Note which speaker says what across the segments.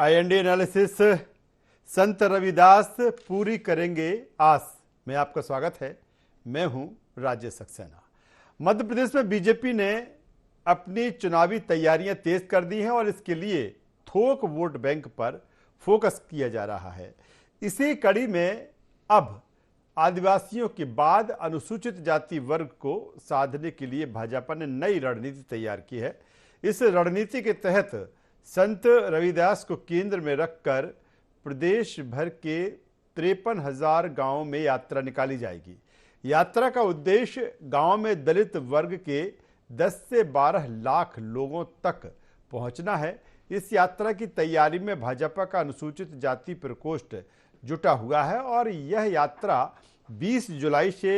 Speaker 1: IND analysis संत रविदास पूरी करेंगे आस में आपका स्वागत है। मैं हूं राजेश सक्सेना। मध्य प्रदेश में बीजेपी ने अपनी चुनावी तैयारियां तेज कर दी हैं और इसके लिए थोक वोट बैंक पर फोकस किया जा रहा है। इसी कड़ी में अब आदिवासियों के बाद अनुसूचित जाति वर्ग को साधने के लिए भाजपा ने नई रणनीति तैयार की है। इस रणनीति के तहत संत रविदास को केंद्र में रखकर प्रदेश भर के 53,000 गांवों में यात्रा निकाली जाएगी। यात्रा का उद्देश्य गांव में दलित वर्ग के 10 से 12 लाख लोगों तक पहुंचना है। इस यात्रा की तैयारी में भाजपा का अनुसूचित जाति प्रकोष्ठ जुटा हुआ है और यह यात्रा 20 जुलाई से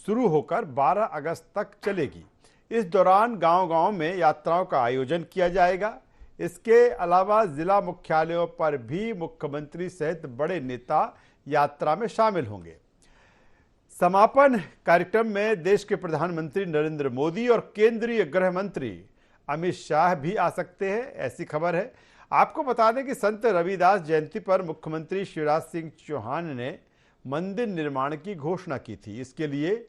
Speaker 1: शुरू होकर 12 अगस्त तक चलेगी। इस दौरान गांव-गांव में यात्राओं का आयोजन किया जाएगा। इसके अलावा जिला मुख्यालयों पर भी मुख्यमंत्री सहित बड़े नेता यात्रा में शामिल होंगे। समापन कार्यक्रम में देश के प्रधानमंत्री नरेंद्र मोदी और केंद्रीय गृह मंत्री अमित शाह भी आ सकते हैं, ऐसी खबर है। आपको बता दें कि संत रविदास जयंती पर मुख्यमंत्री शिवराज सिंह चौहान ने मंदिर निर्माण की घोषणा की थी। इसके लिए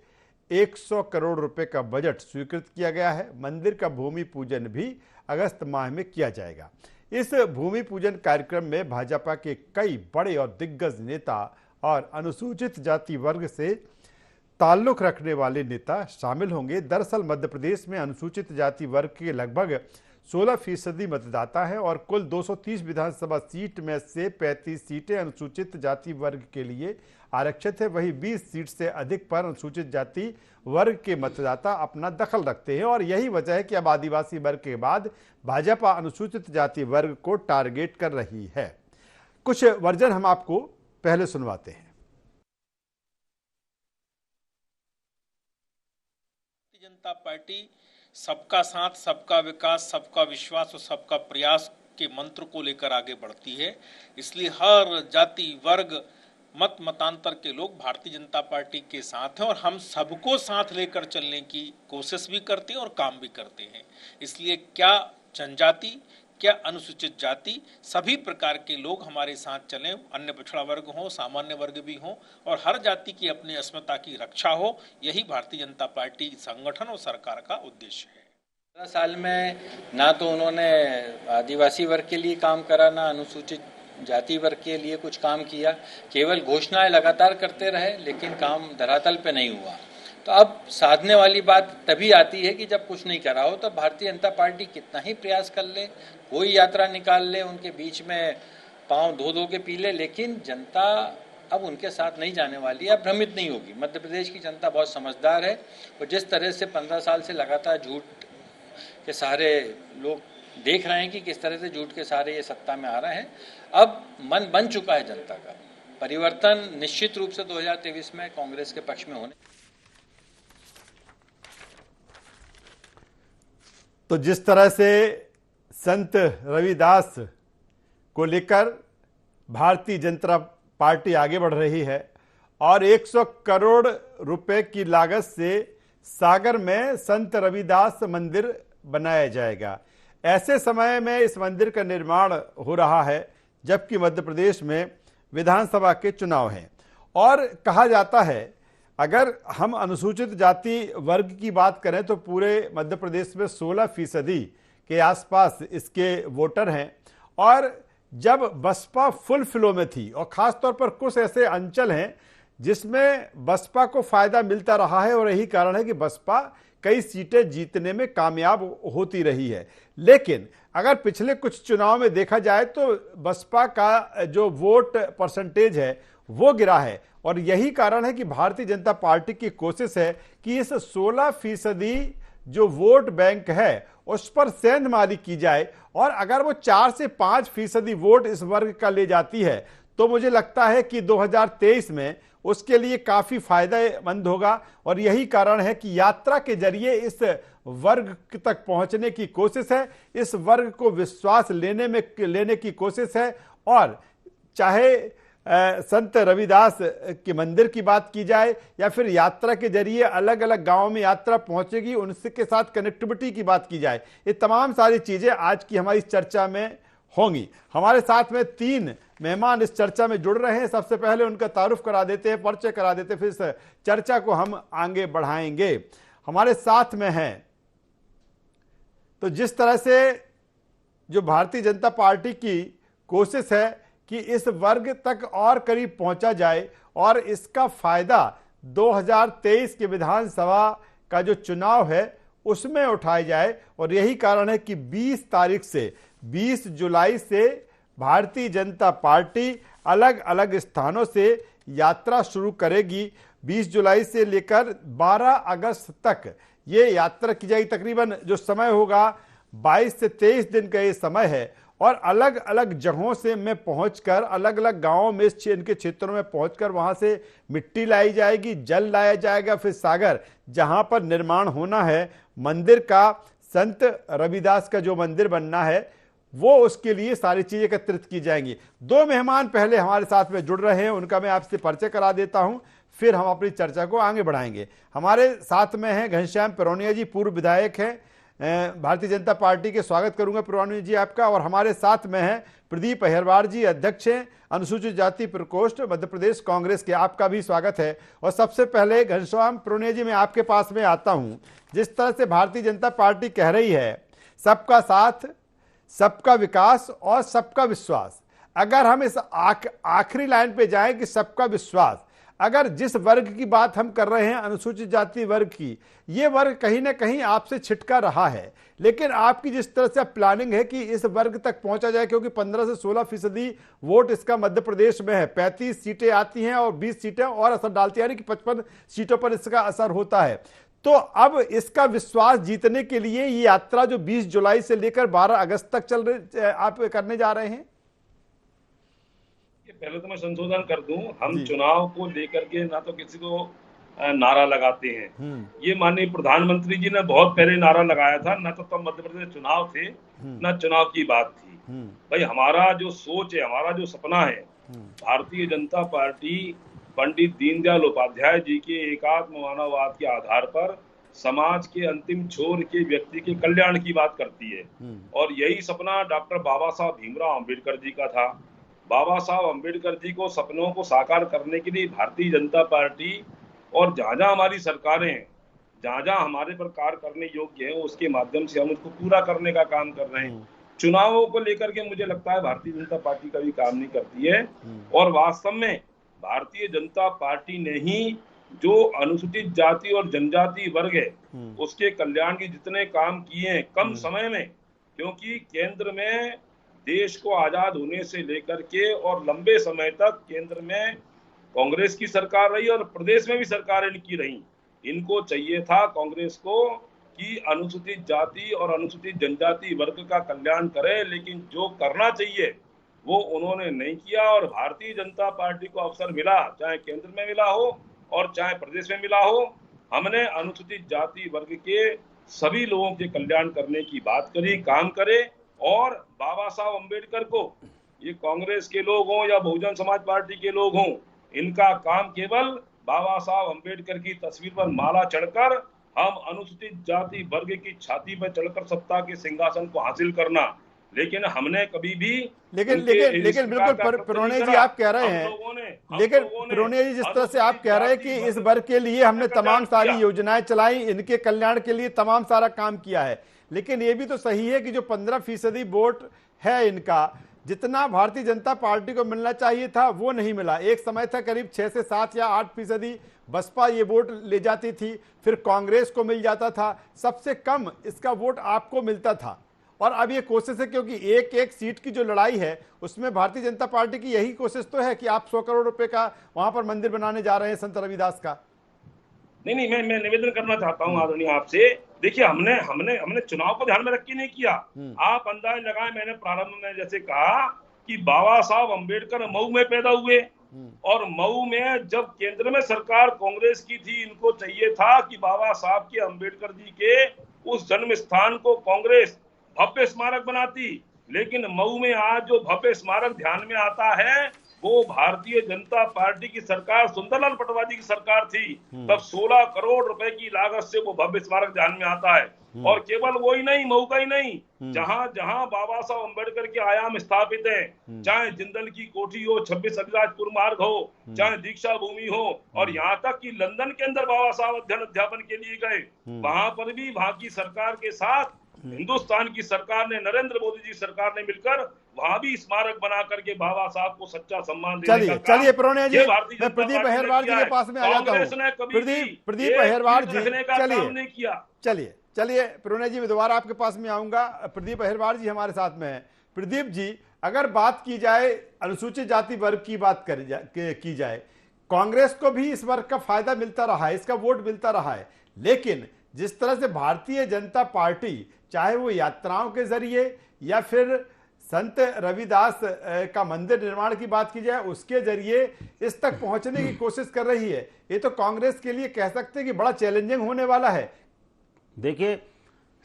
Speaker 1: 100 करोड़ रुपए का बजट स्वीकृत किया गया है। मंदिर का भूमि पूजन भी अगस्त माह में किया जाएगा। इस भूमि पूजन कार्यक्रम में भाजपा के कई बड़े और दिग्गज नेता और अनुसूचित जाति वर्ग से ताल्लुक रखने वाले नेता शामिल होंगे। दरअसल मध्य प्रदेश में अनुसूचित जाति वर्ग के लगभग 16% मतदाता है और कुल 230 विधानसभा सीट में से 35 सीटें अनुसूचित जाति वर्ग के लिए आरक्षित है। वहीं 20 सीट से अधिक पर अनुसूचित जाति वर्ग के मतदाता अपना दखल रखते हैं और यही वजह है कि अब आदिवासी वर्ग के बाद भाजपा अनुसूचित जाति वर्ग को टारगेट कर रही है। कुछ वर्जन हम आपको पहले सुनवाते हैं।
Speaker 2: भारतीय जनता पार्टी सबका साथ, सबका विकास, सबका विश्वास और सबका प्रयास के मंत्र को लेकर आगे बढ़ती है। इसलिए हर जाति वर्ग मत मतांतर के लोग भारतीय जनता पार्टी के साथ हैं और हम सबको साथ लेकर चलने की कोशिश भी करते हैं और काम भी करते हैं। इसलिए क्या जनजाति, क्या अनुसूचित जाति, सभी प्रकार के लोग हमारे साथ चलें। अन्य पिछड़ा वर्ग हो, सामान्य वर्ग भी हो और हर जाति की अपनी अस्मिता की रक्षा हो, यही भारतीय जनता पार्टी संगठन और सरकार का उद्देश्य है।
Speaker 3: 15 साल में ना तो उन्होंने आदिवासी वर्ग के लिए काम करा, ना अनुसूचित जाति वर्ग के लिए कुछ काम किया। केवल घोषणाएं लगातार करते रहे लेकिन काम धरातल पे नहीं हुआ। तो अब साधने वाली बात तभी आती है कि जब कुछ नहीं करा हो। तो भारतीय जनता पार्टी कितना ही प्रयास कर ले, कोई यात्रा निकाल ले, उनके बीच में पांव धो धो के पी ले, लेकिन जनता अब उनके साथ नहीं जाने वाली है, भ्रमित नहीं होगी। मध्य प्रदेश की जनता बहुत समझदार है और जिस तरह से 15 साल से लगातार झूठ के सहारे लोग देख रहे हैं कि किस तरह से झूठ के सहारे ये सत्ता में आ रहे हैं, अब मन बन चुका है जनता का। परिवर्तन निश्चित रूप से 2023 में कांग्रेस के पक्ष में होने।
Speaker 1: तो जिस तरह से संत रविदास को लेकर भारतीय जनता पार्टी आगे बढ़ रही है और 100 करोड़ रुपए की लागत से सागर में संत रविदास मंदिर बनाया जाएगा। ऐसे समय में इस मंदिर का निर्माण हो रहा है जबकि मध्य प्रदेश में विधानसभा के चुनाव हैं और कहा जाता है अगर हम अनुसूचित जाति वर्ग की बात करें तो पूरे मध्य प्रदेश में 16% के आसपास इसके वोटर हैं। और जब बसपा फुल फ्लो में थी और खासतौर पर कुछ ऐसे अंचल हैं जिसमें बसपा को फायदा मिलता रहा है और यही कारण है कि बसपा कई सीटें जीतने में कामयाब होती रही है। लेकिन अगर पिछले कुछ चुनाव में देखा जाए तो बसपा का जो वोट परसेंटेज है वो गिरा है और यही कारण है कि भारतीय जनता पार्टी की कोशिश है कि इस 16% जो वोट बैंक है उस पर सेंधमारी की जाए और अगर वो 4 से 5% वोट इस वर्ग का ले जाती है तो मुझे लगता है कि 2023 में उसके लिए काफी फायदेमंद होगा और यही कारण है कि यात्रा के जरिए इस वर्ग तक पहुंचने की कोशिश है, इस वर्ग को विश्वास लेने की कोशिश है। और चाहे संत रविदास के मंदिर की बात की जाए या फिर यात्रा के जरिए अलग अलग गांवों में यात्रा पहुंचेगी उनके साथ कनेक्टिविटी की बात की जाए, ये तमाम सारी चीजें आज की हमारी चर्चा में होंगी। हमारे साथ में 3 मेहमान इस चर्चा में जुड़ रहे हैं। सबसे पहले उनका तारुफ करा देते हैं, परिचय करा देते हैं, फिर इस चर्चा को हम आगे बढ़ाएंगे। हमारे साथ में हैं, तो जिस तरह से जो भारतीय जनता पार्टी की कोशिश है कि इस वर्ग तक और करीब पहुंचा जाए और इसका फायदा 2023 के विधानसभा का जो चुनाव है उसमें उठाया जाए, और यही कारण है कि 20 जुलाई से भारतीय जनता पार्टी अलग अलग स्थानों से यात्रा शुरू करेगी। 20 जुलाई से लेकर 12 अगस्त तक ये यात्रा की जाएगी। तकरीबन जो समय होगा 22 से 23 दिन का ये समय है, और अलग अलग जगहों से में पहुंचकर, अलग अलग गांवों में इनके क्षेत्रों में पहुंचकर वहां से मिट्टी लाई जाएगी, जल लाया जाएगा, फिर सागर जहां पर निर्माण होना है मंदिर का, संत रविदास का जो मंदिर बनना है, वो उसके लिए सारी चीजें एकत्रित की जाएंगी। 2 मेहमान पहले हमारे साथ में जुड़ रहे हैं, उनका मैं आपसे परिचय करा देता हूं, फिर हम अपनी चर्चा को आगे बढ़ाएंगे। हमारे साथ में हैं घनश्याम पिरोनिया जी, पूर्व विधायक हैं भारतीय जनता पार्टी के। स्वागत करूंगा पिरोनिया जी आपका। और हमारे साथ में हैं प्रदीप अहिरवार जी, अध्यक्ष हैं अनुसूचित जाति प्रकोष्ठ मध्य प्रदेश कांग्रेस के, आपका भी स्वागत है। और सबसे पहले घनश्याम पिरोनिया जी, मैं आपके पास में आता हूं। जिस तरह से भारतीय जनता पार्टी कह रही है सबका साथ, सबका विकास और सबका विश्वास, अगर हम इस आखिरी लाइन पे जाएं कि सबका विश्वास, अगर जिस वर्ग की बात हम कर रहे हैं अनुसूचित जाति वर्ग की, ये वर्ग कहीं ना कहीं आपसे छिटका रहा है, लेकिन आपकी जिस तरह से प्लानिंग है कि इस वर्ग तक पहुंचा जाए, क्योंकि 15 से 16% वोट इसका मध्य प्रदेश में है, 35 सीटें आती हैं और 20 सीटें और असर डालती है, यानी कि 55 सीटों पर इसका असर होता है। तो अब इसका विश्वास जीतने के लिए ये यात्रा जो 20 जुलाई से लेकर 12 अगस्त तक आप करने जा रहे हैं।
Speaker 4: पहले तो मैं संशोधन कर दूं, हम चुनाव को लेकर के ना तो किसी को नारा लगाते हैं। ये माननीय प्रधानमंत्री जी ने बहुत पहले नारा लगाया था, ना तो तब मध्य प्रदेश चुनाव थे, ना चुनाव की बात थी। भाई हमारा जो सोच है, हमारा जो सपना है, भारतीय जनता पार्टी पंडित दीनदयाल उपाध्याय जी के एकात्म मानववाद के आधार पर समाज के अंतिम छोर के व्यक्ति के कल्याण की बात करती है। और यही सपना डॉक्टर बाबा साहब भीमराव अम्बेडकर जी का था। बाबा साहब अम्बेडकर जी को सपनों को साकार करने के लिए भारतीय जनता पार्टी और जहां हमारी सरकारें हैं, जहां हमारे पर कार्य करने योग्य है, उसके माध्यम से हम उसको पूरा करने का काम कर रहे हैं। चुनावों को लेकर के मुझे लगता है भारतीय जनता पार्टी कभी काम नहीं करती है, और वास्तव में भारतीय जनता पार्टी ने ही जो अनुसूचित जाति और जनजाति वर्ग है उसके कल्याण के जितने काम किए हैं कम समय में, क्योंकि केंद्र में देश को आजाद होने से लेकर के और लंबे समय तक केंद्र में कांग्रेस की सरकार रही और प्रदेश में भी सरकारें इनकी रही। इनको चाहिए था कांग्रेस को कि अनुसूचित जाति और अनुसूचित जनजाति वर्ग का कल्याण करे, लेकिन जो करना चाहिए वो उन्होंने नहीं किया। और भारतीय जनता पार्टी को अवसर मिला, चाहे केंद्र में मिला हो और चाहे प्रदेश में मिला हो, हमने अनुसूचित जाति वर्ग के सभी लोगों के कल्याण करने की बात करी, काम करे। और बाबा साहब अम्बेडकर को, ये कांग्रेस के लोग हों या बहुजन समाज पार्टी के लोग हों, इनका काम केवल बाबा साहब अम्बेडकर की तस्वीर पर माला चढ़कर हम अनुसूचित जाति वर्ग की छाती पर चढ़कर सत्ता के सिंहासन को हासिल करना, लेकिन हमने कभी भी
Speaker 1: लेकिन बिल्कुल पिरोनिया जी आप कह रहे हैं, लेकिन पिरोनिया जी जिस तरह से आप कह रहे हैं कि इस वर्ग के लिए हमने तमाम सारी योजनाएं चलाई, इनके कल्याण के लिए तमाम सारा काम किया है, लेकिन ये भी तो सही है कि जो 15% वोट है इनका, जितना भारतीय जनता पार्टी को मिलना चाहिए था वो नहीं मिला। एक समय था करीब 6 से 7 या 8% बसपा ये वोट ले जाती थी, फिर कांग्रेस को मिल जाता था, सबसे कम इसका वोट आपको मिलता था। और अब ये कोशिश है, क्योंकि एक एक सीट की जो लड़ाई है उसमें भारतीय जनता पार्टी की यही कोशिश तो है कि आप 100 करोड़ रुपए का वहां पर मंदिर बनाने जा रहे हैं संत रविदास का।
Speaker 4: नहीं, मैं निवेदन करना चाहता हूं आदरणीय आपसे। देखिए, हमने चुनाव को ध्यान में रख के नहीं किया। आप अंदाज लगाएं, मैंने प्रारंभ में जैसे कहा कि बाबा साहब अम्बेडकर मऊ में पैदा हुए, और मऊ में जब केंद्र में सरकार कांग्रेस की थी, इनको चाहिए था कि बाबा साहब के अम्बेडकर जी के उस जन्म स्थान को कांग्रेस भव्य स्मारक बनाती, लेकिन मऊ में आज जो भव्य स्मारक ध्यान में आता है वो भारतीय जनता पार्टी की सरकार, सुंदरलाल पटवारी की सरकार थी, तब 16 करोड़ रुपए की लागत से वो भव्य स्मारक ध्यान में आता है। और केवल वही नहीं, मऊ का ही नहीं, जहां जहां बाबा साहब अम्बेडकर के आयाम स्थापित हैं, चाहे जिंदल की कोठी हो, 26 अलीराजपुर मार्ग हो, चाहे दीक्षा भूमि हो, और यहाँ तक कि लंदन के अंदर बाबा साहब अध्ययन अध्यापन के लिए गए, वहां पर भी वहां की सरकार के साथ हिंदुस्तान की सरकार ने, नरेंद्र मोदी जी सरकार ने मिलकर वहां भी स्मारक बना करके बाबा साहब को सच्चा सम्मान देने का काम
Speaker 1: चलिए प्रणय जी,
Speaker 4: भारतीय
Speaker 1: मैं
Speaker 4: जनता
Speaker 1: प्रदीप
Speaker 4: पार्टी ने
Speaker 1: अहिरवार जी
Speaker 4: किया
Speaker 1: के
Speaker 4: है।
Speaker 1: पास में आ जाता
Speaker 4: कांग्रेस ने
Speaker 1: हूं।
Speaker 4: कभी भी
Speaker 1: प्रदीप
Speaker 4: एक
Speaker 1: अहिरवार
Speaker 4: ईंट
Speaker 1: जी,
Speaker 4: रखने का काम नहीं किया।
Speaker 1: चलिए प्रणय जी, मैं दोबारा आपके पास में आऊंगा। प्रदीप अहिरवार जी हमारे साथ में है। प्रदीप जी, अगर बात की जाए अनुसूचित जाति वर्ग की बात की जाए, कांग्रेस को भी इस वर्ग का फायदा मिलता रहा है, इसका वोट मिलता रहा है, लेकिन जिस तरह से भारतीय जनता पार्टी, चाहे वो यात्राओं के जरिए या फिर संत रविदास का मंदिर निर्माण की बात की जाए उसके जरिए इस तक पहुंचने की कोशिश कर रही है, ये तो कांग्रेस के लिए कह सकते हैं कि बड़ा चैलेंजिंग होने वाला है।
Speaker 5: देखिए,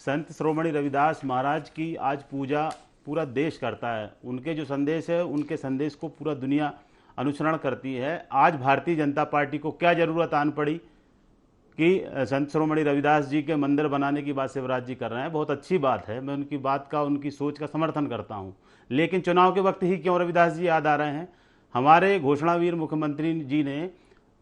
Speaker 5: संत शिरोमणि रविदास महाराज की आज पूजा पूरा देश करता है। उनके जो संदेश है, उनके संदेश को पूरा दुनिया अनुसरण करती है। आज भारतीय जनता पार्टी को क्या जरूरत आन पड़ी कि संत शिरोमणि रविदास जी के मंदिर बनाने की बात शिवराज जी कर रहे हैं, बहुत अच्छी बात है, मैं उनकी बात का, उनकी सोच का समर्थन करता हूं। लेकिन चुनाव के वक्त ही क्यों रविदास जी याद आ रहे हैं? हमारे घोषणावीर मुख्यमंत्री जी ने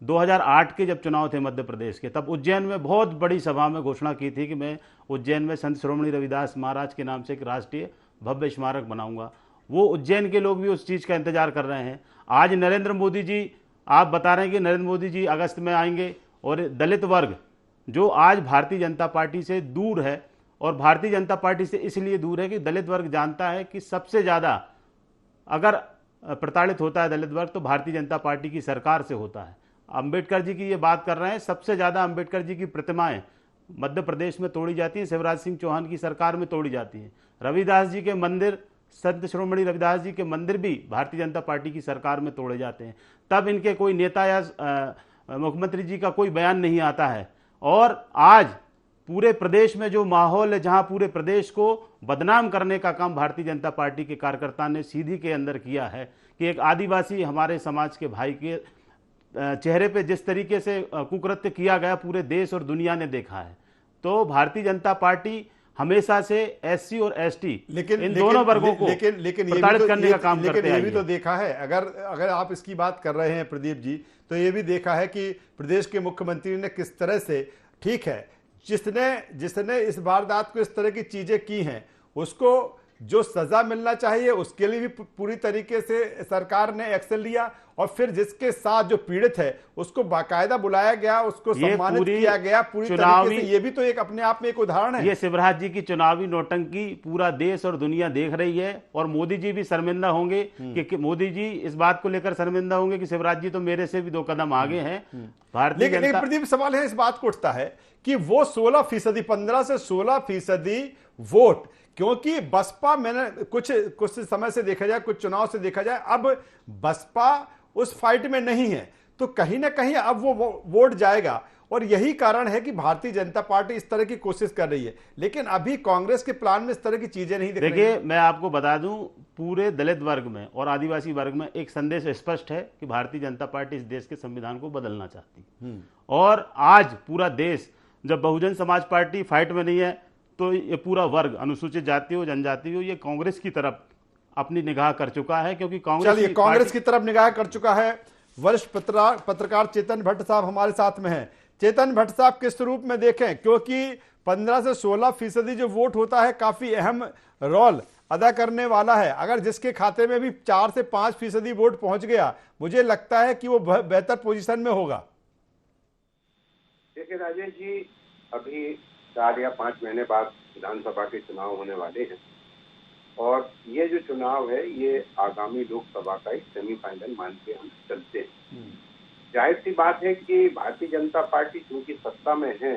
Speaker 5: 2008 के जब चुनाव थे मध्य प्रदेश के, तब उज्जैन में बहुत बड़ी सभा में घोषणा की थी कि मैं उज्जैन में संत शिरोमणि रविदास महाराज के नाम से एक राष्ट्रीय भव्य स्मारक बनाऊंगा। वो उज्जैन के लोग भी उस चीज़ का इंतजार कर रहे हैं। आज नरेंद्र मोदी जी, आप बता रहे हैं कि नरेंद्र मोदी जी अगस्त में आएंगे, और दलित वर्ग जो आज भारतीय जनता पार्टी से दूर है, और भारतीय जनता पार्टी से इसलिए दूर है कि दलित वर्ग जानता है कि सबसे ज़्यादा अगर प्रताड़ित होता है दलित वर्ग तो भारतीय जनता पार्टी की सरकार से होता है। अंबेडकर जी की ये बात कर रहे हैं, सबसे ज़्यादा अंबेडकर जी की प्रतिमाएं मध्य प्रदेश में तोड़ी जाती हैं, शिवराज सिंह चौहान की सरकार में तोड़ी जाती हैं। रविदास जी के मंदिर, संत शिरोमणि रविदास जी के मंदिर भी भारतीय जनता पार्टी की सरकार में तोड़े जाते हैं। तब इनके कोई नेता या मुख्यमंत्री जी का कोई बयान नहीं आता है। और आज पूरे प्रदेश में जो माहौल है, जहां पूरे प्रदेश को बदनाम करने का काम भारतीय जनता पार्टी के कार्यकर्ता ने सीधी के अंदर किया है कि एक आदिवासी हमारे समाज के भाई के चेहरे पे जिस तरीके से कुकृत्य किया गया, पूरे देश और दुनिया ने देखा है। तो भारतीय जनता पार्टी हमेशा से एससी और एसटी इन दोनों वर्गों को प्रताड़ित करने का काम करते हैं।
Speaker 1: ये भी तो देखा है, अगर आप इसकी बात कर रहे हैं प्रदीप जी, तो ये भी देखा है कि प्रदेश के मुख्यमंत्री ने किस तरह से, ठीक है, जिसने इस वारदात को इस तरह की चीजें की हैं उसको जो सजा मिलना चाहिए उसके लिए भी पूरी तरीके से सरकार ने एक्शन लिया, और फिर जिसके साथ जो पीड़ित है उसको बाकायदा बुलाया गया, उसको सम्मानित किया गया पूरी तरीके से। ये भी तो एक अपने आप में एक उदाहरण है।
Speaker 5: ये शिवराज जी की चुनावी नौटंकी पूरा देश और दुनिया देख रही है, और मोदी जी भी शर्मिंदा होंगे कि मोदी जी इस बात को लेकर शर्मिंदा होंगे कि शिवराज जी तो मेरे से भी 2 कदम आगे हैं। भारतीय
Speaker 1: लेकिन प्रदीप, सवाल है, इस बात को उठता है कि वो 16%, 15 से 16% वोट, क्योंकि बसपा, मैंने कुछ समय से देखा जाए, कुछ चुनाव से देखा जाए, अब बसपा उस फाइट में नहीं है, तो कहीं ना कहीं अब वो वोट जाएगा, और यही कारण है कि भारतीय जनता पार्टी इस तरह की कोशिश कर रही है। लेकिन अभी कांग्रेस के प्लान में इस तरह की चीजें नहीं दिख रही।
Speaker 5: देखिए, मैं आपको बता दूं, पूरे दलित वर्ग में और आदिवासी वर्ग में एक संदेश स्पष्ट है कि भारतीय जनता पार्टी इस देश के संविधान को बदलना चाहती है। और आज पूरा देश, जब बहुजन समाज पार्टी फाइट में नहीं है, तो ये पूरा वर्ग, अनुसूचित जाति हो, जनजाति हो, ये कांग्रेस की तरफ अपनी निगाह कर चुका है, क्योंकि
Speaker 1: कांग्रेस की तरफ निगाह कर चुका है। वरिष्ठ पत्रकार चेतन भट्ट साहब हमारे साथ में हैं। चेतन भट्ट साहब, किस रूप में देखें, क्योंकि 15 से 16% जो वोट होता है काफी अहम रोल अदा करने वाला है। अगर जिसके खाते में भी 4 से 5% वोट पहुंच गया, मुझे लगता है कि वो बेहतर पोजीशन में होगा।
Speaker 6: देखिए राजेश जी, अभी 4 या 5 महीने बाद विधानसभा के चुनाव होने वाले हैं, और ये जो चुनाव है ये आगामी लोकसभा का एक सेमीफाइनल मान के हम चलते हैं। जाहिर सी बात है कि भारतीय जनता पार्टी चूंकि सत्ता में है,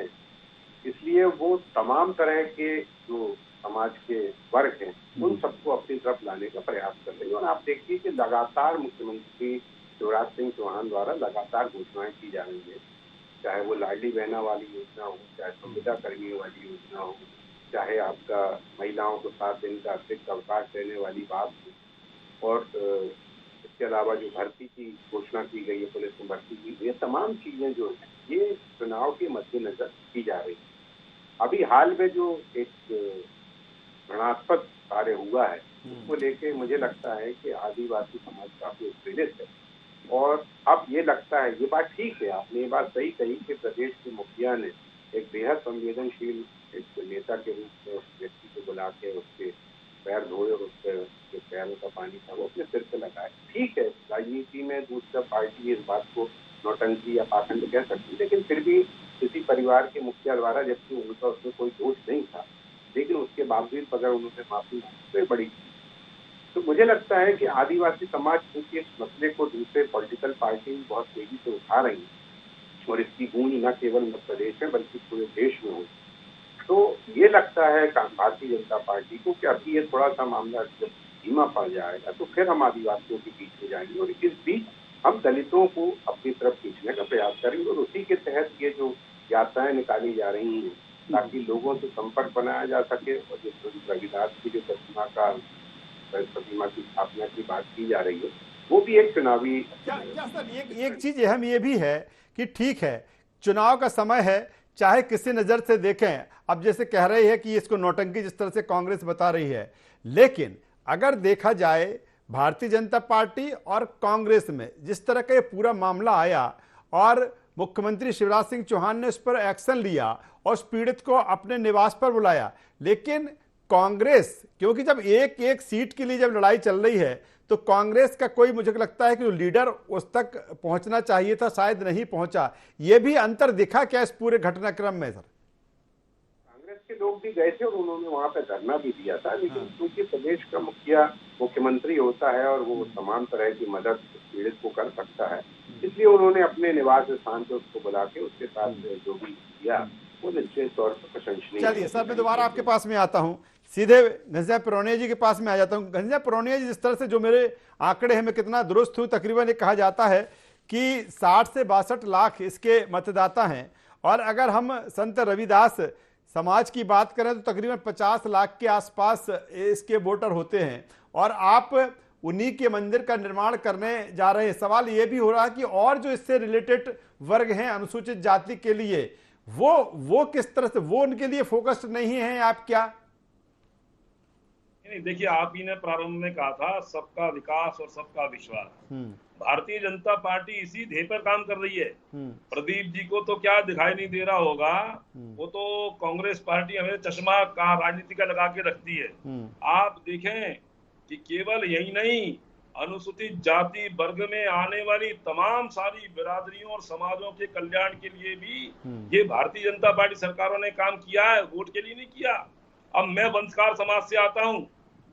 Speaker 6: इसलिए वो तमाम तरह के जो समाज के वर्ग हैं उन सबको अपनी तरफ लाने का प्रयास कर रही है। और आप देखिए कि लगातार मुख्यमंत्री शिवराज सिंह चौहान द्वारा लगातार घोषणाएं की जा रही है, चाहे वो लाडली बहना वाली योजना हो, चाहे संविदा कर्मियों वाली योजना हो, चाहे आपका महिलाओं को 7 दिन का अतिरिक्त अवकाश देने वाली बात हो, और इसके अलावा जो भर्ती की घोषणा की गई है, पुलिस में भर्ती की, ये तमाम चीजें जो है ये चुनाव के मद्देनजर की जा रही है। अभी हाल में जो एक ऋणात्मक कार्य हुआ है उसको लेके मुझे लगता है कि आदिवासी समाज काफी उत्पीड़ित है। और अब ये लगता है, ये बात ठीक है, आपने ये बात सही कही कि प्रदेश के मुखिया ने एक बेहद संवेदनशील एक नेता के रूप में उस व्यक्ति को बुला के उसके पैर धोए और उसके पैरों का पानी था वो अपने सिर पे लगाए। ठीक है, राजनीति में दूसरा पार्टी इस बात को नौटंकी या पाखंड कह सकती है, लेकिन फिर भी किसी परिवार के मुखिया द्वारा, जबकि उनका उसमें कोई दोष नहीं था, लेकिन उसके बावजूद अगर उन्होंने माफी मांगी तो बड़ी। तो मुझे लगता है कि आदिवासी समाज क्योंकि इस मसले को दूसरे पॉलिटिकल पार्टी बहुत तेजी से उठा रही है और इसकी गूंज न केवल मध्य प्रदेश में बल्कि पूरे देश में हो, तो ये लगता है भारतीय जनता पार्टी को कि अभी ये थोड़ा सा मामला जब धीमा पड़ जाएगा तो फिर हम आदिवासियों के बीच में जाएंगे और इस बीच हम दलितों को अपनी तरफ खींचने का प्रयास करेंगे और उसी के तहत ये जो यात्राएं निकाली जा रही हैं ताकि लोगों से संपर्क बनाया जा सके। और जो रविदास की जो प्रतिमा की स्थापना की बात की जा रही है वो भी एक चुनावी
Speaker 1: क्या सर एक चीज अहम ये भी है कि ठीक है चुनाव का समय है, चाहे किसी नजर से देखें, अब जैसे कह रही है कि इसको नौटंकी जिस तरह से कांग्रेस बता रही है, लेकिन अगर देखा जाए भारतीय जनता पार्टी और कांग्रेस में जिस तरह का ये पूरा मामला आया और मुख्यमंत्री शिवराज सिंह चौहान ने उस पर एक्शन लिया और उस पीड़ित को अपने निवास पर बुलाया, लेकिन कांग्रेस क्योंकि जब एक एक सीट के लिए जब लड़ाई चल रही है तो कांग्रेस का कोई, मुझे लगता है कि जो लीडर उस तक पहुंचना चाहिए था शायद नहीं पहुंचा। यह भी अंतर दिखा क्या इस पूरे घटनाक्रम में सर?
Speaker 6: कांग्रेस के लोग भी गए थे और उन्होंने वहां पे धरना भी दिया था, लेकिन क्योंकि प्रदेश का मुखिया मुख्यमंत्री होता है और वो तमाम तरह की मदद पीड़ित को कर सकता है, इसलिए उन्होंने अपने निवास स्थान पे उसको बुला के उसके साथ जो भी किया वो निश्चित तौर पर प्रशंसनीय।
Speaker 1: चलिए सर, मैं दोबारा आपके पास में आता हूं, सीधे घनश्याम पुरोनिया जी के पास में आ जाता हूं। घनश्याम पुरोनिया जी, जिस तरह से जो मेरे आंकड़े हैं मैं कितना दुरुस्त हूं, तकरीबन ये कहा जाता है कि 60 से 62 लाख इसके मतदाता हैं और अगर हम संत रविदास समाज की बात करें तो तकरीबन 50 लाख के आसपास इसके वोटर होते हैं और आप उन्हीं के मंदिर का निर्माण करने जा रहे हैं। सवाल ये भी हो रहा है कि और जो इससे रिलेटेड वर्ग हैं अनुसूचित जाति के लिए वो किस तरह से, वो उनके लिए फोकस्ड नहीं है आप क्या?
Speaker 4: नहीं, देखिए आप ही ने प्रारंभ में कहा था सबका विकास और सबका विश्वास। भारतीय जनता पार्टी इसी ध्येय पर काम कर रही है। प्रदीप जी को तो क्या दिखाई नहीं दे रहा होगा, वो तो कांग्रेस पार्टी हमें चश्मा का राजनीति का लगा के रखती है। आप देखें कि केवल यही नहीं, अनुसूचित जाति वर्ग में आने वाली तमाम सारी बिरादरियों और समाजों के कल्याण के लिए भी ये भारतीय जनता पार्टी सरकारों ने काम किया है, वोट के लिए नहीं किया। अब मैं वंशकार समाज से आता हूं,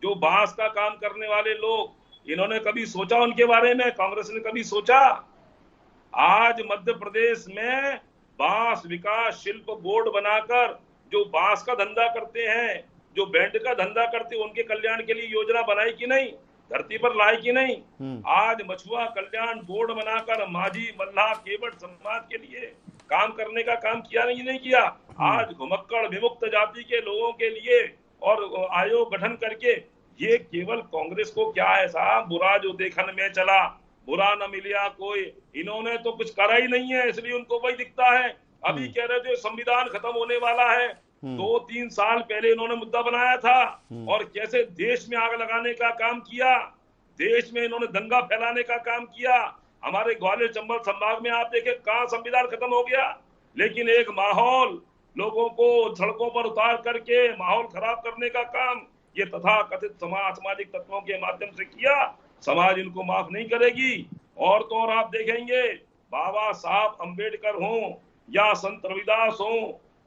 Speaker 4: जो बांस का काम करने वाले लोग, इन्होंने कभी सोचा उनके बारे में? कांग्रेस ने कभी सोचा? आज मध्य प्रदेश में बांस विकास शिल्प बोर्ड बनाकर जो बांस का धंधा करते हैं, जो बैंड का धंधा करते हैं, उनके कल्याण के लिए योजना बनाई कि नहीं, धरती पर लाई कि नहीं? आज मछुआ कल्याण बोर्ड बनाकर माझी मल्लाह केवट समाज के लिए काम करने का काम किया नहीं किया? आज घुमक्कड़ विमुक्त जाति के लोगों के लिए और आयोग गठन करके, ये केवल कांग्रेस को क्या है साहब, बुरा जो देखन में चला बुरा न मिलिया कोई, इन्होंने तो कुछ करा ही नहीं है, इसलिए उनको वही दिखता है। अभी कह रहे थे संविधान खत्म होने वाला है, 2-3 साल पहले इन्होंने मुद्दा बनाया था और कैसे देश में आग लगाने का काम किया, देश में इन्होंने दंगा फैलाने का काम किया। हमारे ग्वालियर चंबल संभाग में आप देखें कहाँ संविधान खत्म हो गया, लेकिन एक माहौल लोगों को सड़कों पर उतार करके माहौल खराब करने का काम ये तथा कथित सामाजिक तत्वों के माध्यम से किया। समाज इनको माफ नहीं करेगी। और तो और आप देखेंगे बाबा साहब अंबेडकर हों या संत रविदास हों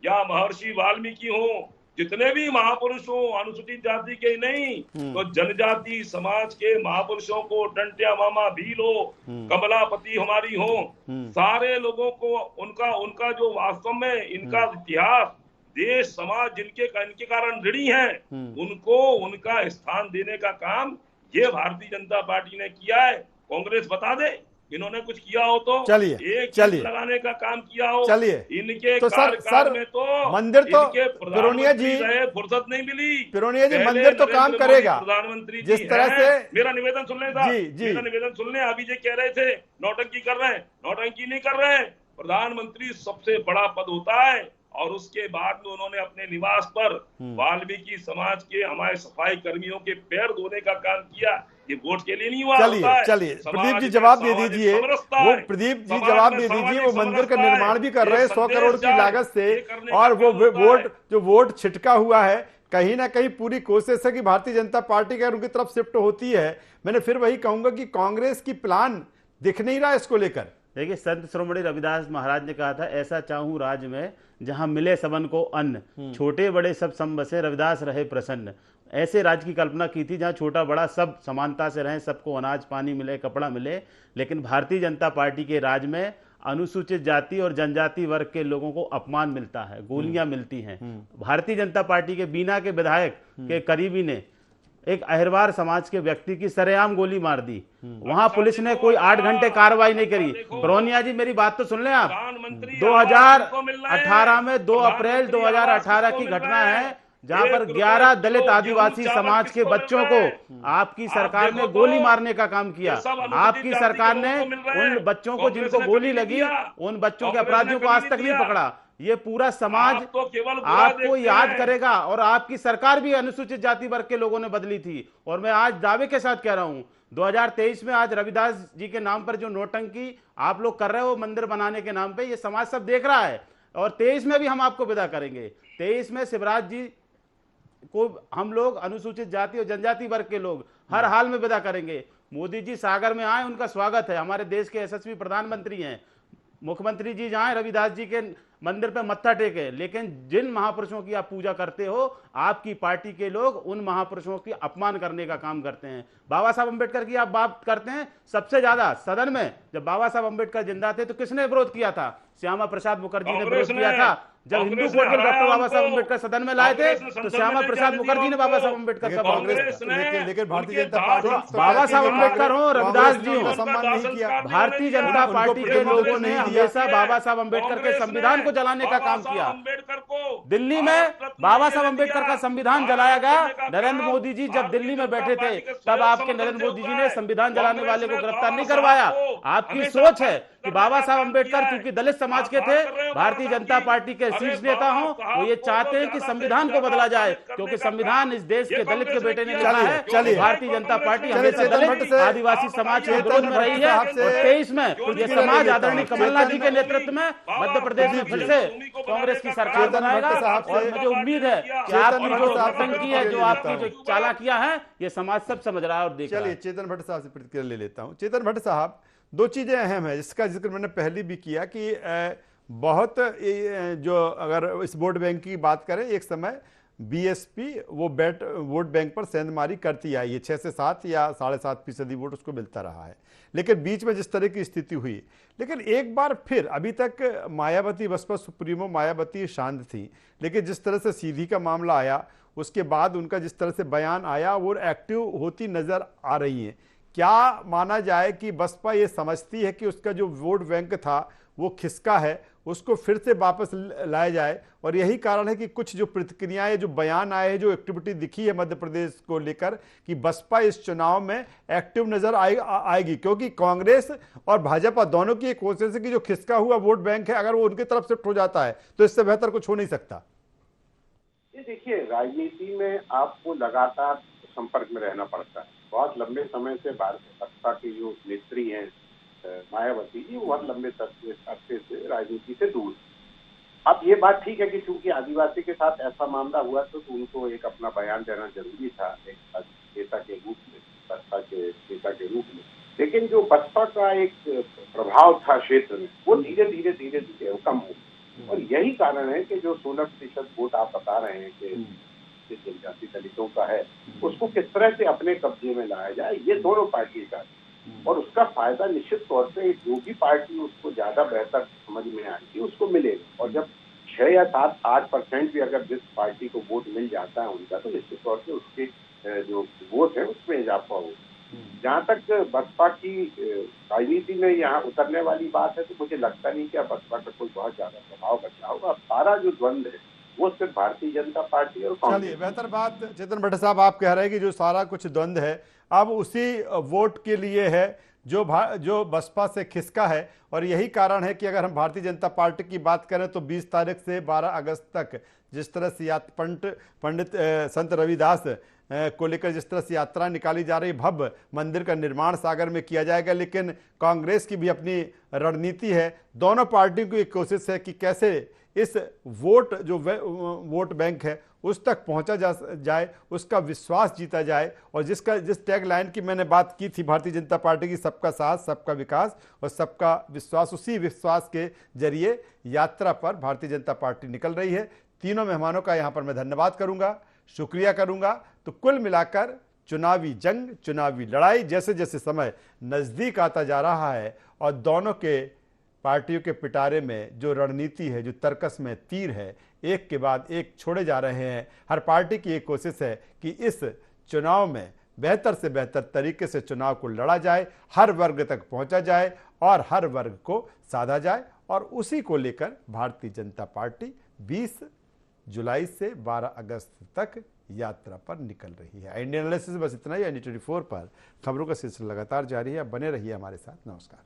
Speaker 4: या महर्षि वाल्मीकि हों, जितने भी महापुरुष हों, अनुसूचित जाति के नहीं तो जनजाति समाज के महापुरुषों को, डंटिया मामा भील हो, कमलापति हमारी हो, सारे लोगों को उनका जो वास्तव में इनका इतिहास, देश समाज इनके कारण ऋणी है, उनको उनका स्थान देने का काम ये भारतीय जनता पार्टी ने किया है। कांग्रेस बता दे इन्होंने कुछ किया हो तो
Speaker 1: चलिए,
Speaker 4: एक
Speaker 1: चलिए।
Speaker 4: चीज लगाने का काम किया हो।
Speaker 1: चलिए।
Speaker 4: इनके
Speaker 1: तो सर
Speaker 4: कार्यकाल में तो
Speaker 1: मंदिर तो
Speaker 4: इनके
Speaker 1: पिरोनिया जी
Speaker 4: प्रधानमंत्री रहे, फुर्सत नहीं मिली।
Speaker 1: पिरोनिया जी
Speaker 4: पहले
Speaker 1: मंदिर तो
Speaker 4: नरेंद्र
Speaker 1: काम
Speaker 4: मोदी
Speaker 1: करेगा
Speaker 4: प्रधानमंत्री
Speaker 1: जिस
Speaker 4: जी
Speaker 1: तरह
Speaker 4: हैं।
Speaker 1: से।
Speaker 4: मेरा निवेदन सुन लें साहब,
Speaker 1: जी, जी।
Speaker 4: मेरा निवेदन सुन लें। अभी जी कह रहे थे नौटंकी कर रहे हैं, नौटंकी नहीं कर रहे हैं। प्रधानमंत्री सबसे बड़ा पद होता है और उसके बाद में उन्होंने अपने निवास पर वाल्मीकि समाज के हमारे सफाई कर्मियों के पैर धोने का काम किया। ये वोट के लिए नहीं हुआ।
Speaker 1: चलिए, चलिए प्रदीप जी जवाब दे दीजिए। वो प्रदीप जी जवाब दे दीजिए, वो मंदिर का निर्माण भी कर रहे हैं 100 करोड़ की लागत से, और वो वोट छिटका हुआ है। कहीं ना कहीं पूरी कोशिश है कि भारतीय जनता पार्टी का उनकी तरफ शिफ्ट होती है। मैंने फिर वही कहूंगा कि कांग्रेस की प्लान दिख नहीं रहा इसको लेकर।
Speaker 5: देखिए, संत शिरोमणि रविदास महाराज ने कहा था, ऐसा चाहूं राज में जहां मिले सबन को अन्न, छोटे बड़े सब सम बसे, रविदास रहे प्रसन्न। ऐसे राज की कल्पना की थी जहां छोटा बड़ा सब समानता से रहें, सबको अनाज पानी मिले, कपड़ा मिले। लेकिन भारतीय जनता पार्टी के राज में अनुसूचित जाति और जनजाति वर्ग के लोगों को अपमान मिलता है, गोलियां मिलती हैं। भारतीय जनता पार्टी के बीना के विधायक के करीबी ने एक अहिरवार समाज के व्यक्ति की सरेआम गोली मार दी। वहां पुलिस ने कोई 8 घंटे कार्रवाई नहीं करी। ब्रोनिया जी मेरी बात तो सुन लें आप। 2018 में 2 अप्रैल 2018 की घटना है जहां पर 11 दलित आदिवासी समाज के बच्चों को आपकी सरकार ने गोली मारने का काम किया। आपकी सरकार ने उन बच्चों को जिनको गोली लगी, उन बच्चों के अपराधियों को आज तक नहीं पकड़ा। ये पूरा समाज आपको याद करेगा, और आपकी सरकार भी अनुसूचित जाति वर्ग के लोगों ने बदली थी। और मैं आज दावे के साथ कह रहा हूं, 2023 में आज रविदास जी के नाम पर जो नौटंकी आप लोग कर रहे हो मंदिर बनाने के नाम पे, ये समाज सब देख रहा है। और 23 में भी हम आपको विदा करेंगे। 23 में शिवराज जी को हम लोग अनुसूचित जाति और जनजाति वर्ग के लोग हर हाल में विदा करेंगे। मोदी जी सागर में आए, उनका स्वागत है। हमारे देश के यशस्वी प्रधानमंत्री हैं। मुख्यमंत्री जी जाएं, रविदास जी के मंदिर पे मत्था टेके। लेकिन जिन महापुरुषों की आप पूजा करते हो, आपकी पार्टी के लोग उन महापुरुषों की अपमान करने का काम करते हैं। बाबा साहब अम्बेडकर की आप बात करते हैं, सबसे ज्यादा सदन में जब बाबा साहब अम्बेडकर जिंदा थे तो किसने विरोध किया था? श्यामा प्रसाद मुखर्जी ने विरोध किया था। जब हिंदू कोड बिल डॉक्टर बाबा साहब अम्बेडकर सदन में लाए थे तो श्यामा प्रसाद मुखर्जी ने बाबा साहब अम्बेडकर का
Speaker 1: लेकिन भारतीय जनता पार्टी,
Speaker 5: बाबा साहब अम्बेडकर हो, रविदास जी हो,
Speaker 1: सम्मान नहीं किया।
Speaker 5: भारतीय जनता पार्टी के लोगों ने हमेशा बाबा साहब अम्बेडकर के संविधान को जलाने का काम किया। दिल्ली में बाबा साहब अम्बेडकर का संविधान जलाया गया। नरेंद्र मोदी जी जब दिल्ली में बैठे थे तब आपके नरेंद्र मोदी जी ने संविधान जलाने वाले को गिरफ्तार नहीं करवाया। आपकी सोच है कि बाबा साहब अम्बेडकर क्योंकि दलित समाज के थे, भारतीय जनता पार्टी के शीर्ष नेता हों, वो ये चाहते हैं कि संविधान को बदला जाए, क्योंकि संविधान इस देश के दलित के बेटे ने लिखा है। भारतीय जनता पार्टी हमेशा दलित आदिवासी समाज के विरोध में रही है। और 23 में ये समाज आदरणीय कमलनाथ जी के नेतृत्व में मध्य प्रदेश में फिर से कांग्रेस की सरकार बनाएगा। और मुझे उम्मीद है कि आपकी जो आतंकी है, जो आपकी जो चालाकियां हैं, ये समाज सब समझ रहा है और देख रहा है।
Speaker 1: चलिए चेतन भट्ट साहब से प्रतिक्रिया ले लेता हूं। चेतन भट्ट साहब, 2 चीजें अहम है जिसका जिक्र मैंने पहले भी किया कि बहुत जो अगर इस वोट बैंक की बात करें, एक समय बीएसपी वो वोट बैंक पर सेंधमारी करती आई है। 6 से 7 या 7.5% वोट उसको मिलता रहा है। लेकिन बीच में जिस तरह की स्थिति हुई, लेकिन एक बार फिर अभी तक मायावती, बसपा सुप्रीमो मायावती शांत थी, लेकिन जिस तरह से सीधी का मामला आया उसके बाद उनका जिस तरह से बयान आया वो एक्टिव होती नजर आ रही है। क्या माना जाए कि बसपा ये समझती है कि उसका जो वोट बैंक था वो खिसका है, उसको फिर से वापस लाया जाए? और यही कारण है कि कुछ जो प्रतिक्रियाएं, जो बयान आए हैं, जो एक्टिविटी दिखी है मध्य प्रदेश को लेकर कि बसपा इस चुनाव में एक्टिव नजर आएगी, क्योंकि कांग्रेस और भाजपा दोनों की एक कोशिश है कि जो खिसका हुआ वोट बैंक है अगर वो उनकी तरफ शिफ्ट हो जाता है तो इससे बेहतर कुछ हो नहीं सकता।
Speaker 6: ये देखिए, राजनीति में आपको लगातार संपर्क में रहना पड़ता है। बहुत लंबे समय से बसपा की जो नेत्री हैं मायावती जी, बहुत लंबे अरसे से राजनीति से दूर। अब ये बात ठीक है कि चूंकि आदिवासी के साथ ऐसा मामला हुआ तो उनको एक अपना बयान देना जरूरी था, एक नेता के रूप में, बसपा के नेता के रूप में। लेकिन जो बसपा का एक प्रभाव था क्षेत्र में, वो धीरे धीरे कम हो। और यही कारण है कि जो 16% वोट आप बता रहे हैं कि जनजाति दलितों का है, उसको किस तरह से अपने कब्जे में लाया जाए, ये दोनों पार्टी का। और उसका फायदा निश्चित तौर पे जो भी पार्टी उसको ज्यादा बेहतर समझ में आएगी उसको मिलेगा। और जब 6 या 7-8% भी अगर जिस पार्टी को वोट मिल जाता है उनका, तो निश्चित तौर पे उसके जो वोट है उसमें इजाफा हो। जहां तक बसपा की राजनीति में यहाँ उतरने वाली बात है, तो मुझे लगता नहीं कि अब बसपा का कोई बहुत ज्यादा प्रभाव बचा होगा। अब सारा जो द्वंद है वो सिर्फ भारतीय जनता पार्टी और कांग्रेस।
Speaker 1: चलिए, बेहतर बात चेतन भट्ट साहब आप कह रहे हैं कि जो सारा कुछ द्वंद है अब उसी वोट के लिए है जो बसपा से खिसका है। और यही कारण है कि अगर हम भारतीय जनता पार्टी की बात करें तो 20 तारीख से 12 अगस्त तक जिस तरह से पंडित संत रविदास को लेकर जिस तरह से यात्रा निकाली जा रही, भव्य मंदिर का निर्माण सागर में किया जाएगा, लेकिन कांग्रेस की भी अपनी रणनीति है। दोनों पार्टियों की एक कोशिश है कि कैसे इस वोट बैंक है उस तक पहुंचा जाए, उसका विश्वास जीता जाए। और जिस टैग लाइन की मैंने बात की थी भारतीय जनता पार्टी की, सबका साथ, सबका विकास और सबका विश्वास, उसी विश्वास के जरिए यात्रा पर भारतीय जनता पार्टी निकल रही है। तीनों मेहमानों का यहाँ पर मैं धन्यवाद करूँगा, शुक्रिया करूँगा। तो कुल मिलाकर चुनावी जंग, चुनावी लड़ाई जैसे जैसे समय नज़दीक आता जा रहा है और दोनों के पार्टियों के पिटारे में जो रणनीति है, जो तर्कस में तीर है, एक के बाद एक छोड़े जा रहे हैं। हर पार्टी की एक कोशिश है कि इस चुनाव में बेहतर से बेहतर तरीके से चुनाव को लड़ा जाए, हर वर्ग तक पहुंचा जाए और हर वर्ग को साधा जाए। और उसी को लेकर भारतीय जनता पार्टी 20 जुलाई से 12 अगस्त तक यात्रा पर निकल रही है। इंडियन एनालिसिस बस इतना ही। ND24 पर खबरों का सिलसिला लगातार जारी है। बने रहिए हमारे साथ। नमस्कार।